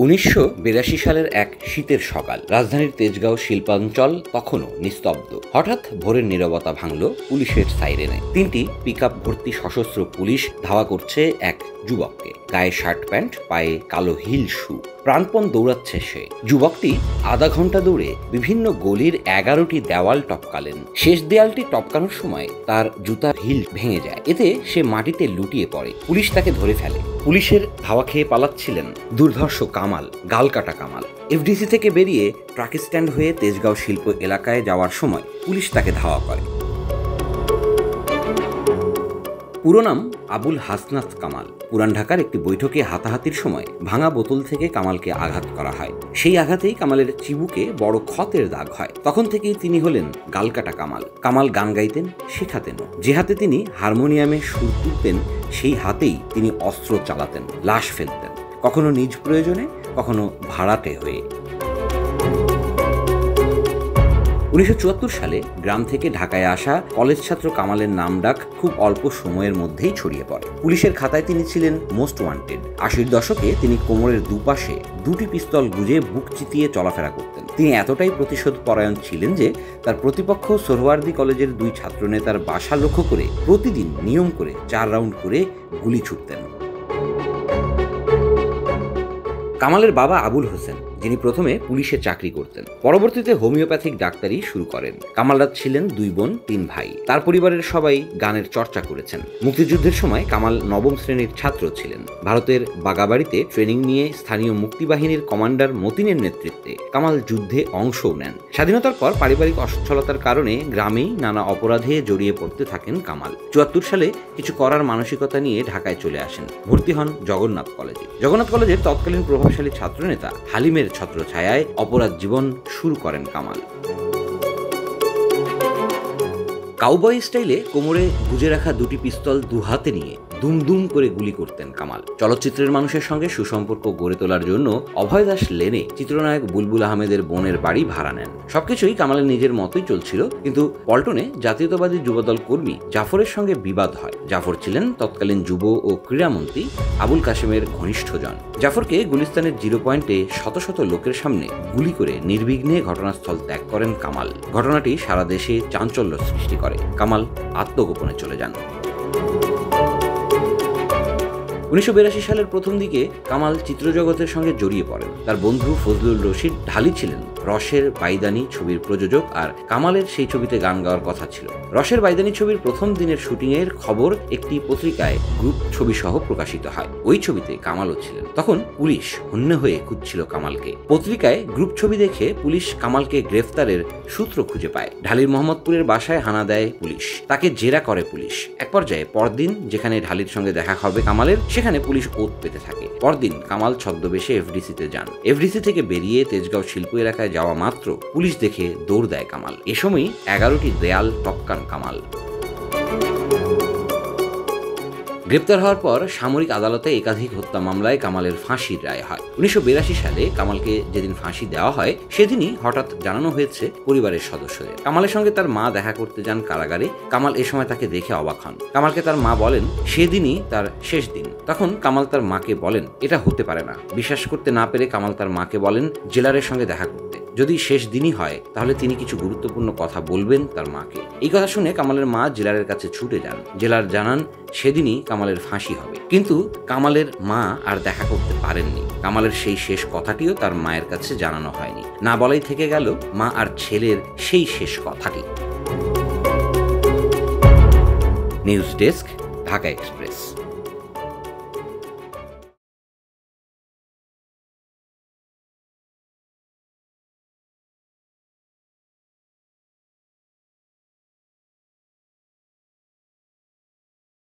১৯৮২ সালের এক শীতের সকাল। রাজধানীর তেজগাঁও শিল্পাঞ্চল তখনও নিস্তব্ধ। হঠাৎ ভোরের নীরবতা ভাঙল পুলিশের সাইরেনে। ৩টি পিকআপ ভর্তি সশস্ত্র পুলিশ ধাওয়া করছে এক যুবককে। গায়ে শার্ট প্যান্ট, পায়ে কালো হিল শু। প্রাণপণ দৌড়াচ্ছে সে। যুবকটি আধা ঘন্টা দৌড়ে বিভিন্ন গলির ১১টি দেওয়াল টপকালেন। শেষ দেয়ালটি টপকানোর সময় তার জুতার হিল ভেঙে যায়। এতে সে মাটিতে লুটিয়ে পড়ে। পুলিশ তাকে ধরে ফেলে। পুলিশের ধাওয়া খেয়ে পালাচ্ছিলেন দুর্ধর্ষ কামাল, গালকাটা কামাল। এফডিসি থেকে বেরিয়ে ট্রাক স্ট্যান্ড হয়ে তেজগাঁও শিল্প এলাকায় যাওয়ার সময় পুলিশ তাকে ধাওয়া করে। পুরো নাম আবুল হাসনাত কামাল। পুরান ঢাকার একটি বৈঠকে হাতাহাতির সময় ভাঙা বোতল থেকে কামালকে আঘাত করা হয়। সেই আঘাতেই কামালের চিবুকে বড় ক্ষতের দাগ হয়। তখন থেকেই তিনি হলেন গালকাটা কামাল। কামাল গান গাইতেন, শেখাতেন। যে হাতে তিনি হারমোনিয়ামে সুর তুলতেন, সেই হাতেই তিনি অস্ত্র চালাতেন, লাশ ফেলতেন, কখনো নিজ প্রয়োজনে, কখনো ভাড়াটে হয়ে। ১৯৭৪ সালে গ্রাম থেকে ঢাকায় আসা কলেজ ছাত্র কামালের নামডাক খুব অল্প সময়ের মধ্যেই ছড়িয়ে পড়ে। পুলিশের খাতায় তিনি ছিলেন মোস্ট ওয়ান্টেড। ৮০ দশকে তিনি কোমরের দুপাশে ২টি পিস্তল গুজে বুক চিতিয়ে চলাফেরা করতেন। তিনি এতটাই প্রতিশোধ পরায়ণ ছিলেন যে তার প্রতিপক্ষ সোহরাওয়ার্দী কলেজের ২ ছাত্রনেতার বাসা লক্ষ্য করে প্রতিদিন নিয়ম করে ৪ রাউন্ড করে গুলি ছুটতেন। কামালের বাবা আবুল হোসেন, যিনি প্রথমে পুলিশে চাকরি করতেন, পরবর্তীতে হোমিওপ্যাথিক ডাক্তারি শুরু করেন। কামালরা ছিলেন ২ বোন ৩ ভাই। তার পরিবারের সবাই গানের চর্চা করেছেন। মুক্তিযুদ্ধের সময় কামাল নবম শ্রেণীর ছাত্র ছিলেন। ভারতের বাগাবাড়িতে ট্রেনিং নিয়ে স্থানীয় মুক্তিবাহিনীর কমান্ডার মতিনের নেতৃত্বে কামাল যুদ্ধে অংশও নেন। স্বাধীনতার পর পারিবারিক অসচ্ছলতার কারণে গ্রামেই নানা অপরাধে জড়িয়ে পড়তে থাকেন কামাল। ৭৪ সালে কিছু করার মানসিকতা নিয়ে ঢাকায় চলে আসেন। ভর্তি হন জগন্নাথ কলেজে। জগন্নাথ কলেজের তৎকালীন প্রভাবশালী ছাত্রনেতা হালিমের ছত্রছায়ায় অপরাধ জীবন শুরু করেন কামাল। কাউবয় স্টাইলে কোমরে গুজে রাখা ২টি পিস্তল ২ হাতে নিয়ে দুম দুম করে গুলি করতেন কামাল। চলচ্চিত্রের মানুষের সঙ্গে সুসম্পর্ক গড়ে তোলার জন্য অভয় দাস লেনে চিত্রনায়ক বুলবুল আহমেদের বোনের বাড়ি ভাড়া নেন। সবকিছুই কামালের নিজের মতোই চলছিল, কিন্তু পল্টনে জাতীয়তাবাদী যুবদল কর্মী জাফরের সঙ্গে বিবাদ হয়। জাফর ছিলেন তৎকালীন যুব ও ক্রীড়ামন্ত্রী আবুল কাশেমের ঘনিষ্ঠজন। জাফরকে গুলিস্তানের 0 পয়েন্টে শত শত লোকের সামনে গুলি করে নির্বিঘ্নে ঘটনাস্থল ত্যাগ করেন কামাল। ঘটনাটি সারা দেশে চাঞ্চল্য সৃষ্টি করে। কামাল আত্মগোপনে চলে যান। ১৯৮২ সালের প্রথম দিকে কামাল চিত্রজগতের সঙ্গে জড়িয়ে পড়েন। তার বন্ধু ফজলুল রশিদ ঢালি ছিলেন রসের বাইদানি ছবির প্রযোজক, আর কামালের সেই ছবিতে গান গাওয়ার কথা ছিল। রসের বাইদানি ছবির প্রথম দিনের শুটিংয়ের খবর একটি পত্রিকায় গ্রুপ ছবি সহ প্রকাশিত হয়। ওই ছবিতে কামালও ছিলেন। তখন পুলিশ হন্যে হয়ে খুঁজছিল কামালকে। পত্রিকায় গ্রুপ ছবি দেখে পুলিশ কামালকে গ্রেফতারের সূত্র খুঁজে পায়। ঢালির মোহাম্মদপুরের বাসায় হানা দেয় পুলিশ। তাকে জেরা করে পুলিশ। এক পর্যায়ে পরদিন যেখানে ঢালির সঙ্গে দেখা হবে কামালের, সেখানে পুলিশ ওত পেতে থাকে। পরদিন কামাল ছদ্মবেশে এফডিসিতে যান। এফডিসি থেকে বেরিয়ে তেজগাঁও শিল্প এলাকায় যাওয়া মাত্র পুলিশ দেখে দৌড় দেয় কামাল। এ সময়ই ১১টি দেয়াল টপকান কামাল। গ্রেপ্তার হওয়ার পর সামরিক আদালতে একাধিক হত্যা মামলায় কামালের ফাঁসির রায় হয়। ১৯৮২ সালে কামালকে যেদিন ফাঁসি দেওয়া হয়, সেদিনই হঠাৎ জানানো হয়েছে পরিবারের সদস্যদের। কামালের সঙ্গে তার মা দেখা করতে যান কারাগারে। কামাল এ সময় তাকে দেখে অবাক হন। কামালকে তার মা বলেন সেদিনই তার শেষ দিন। তখন কামাল তার মাকে বলেন এটা হতে পারে না। বিশ্বাস করতে না পেরে কামাল তার মাকে বলেন জেলারের সঙ্গে দেখা করতে। যদি শেষ দিনই হয় তাহলে তিনি কিছু গুরুত্বপূর্ণ কথা বলবেন তার মাকে। এই কথা শুনে কামালের মা জেলারের কাছে ছুটে যান। জেলার জানান সেদিনই কামালের ফাঁসি হবে। কিন্তু কামালের মা আর দেখা করতে পারেননি। কামালের সেই শেষ কথাটিও তার মায়ের কাছে জানানো হয়নি। না বলাই থেকে গেল মা আর ছেলের সেই শেষ কথাটি। News desk, Dhaka express.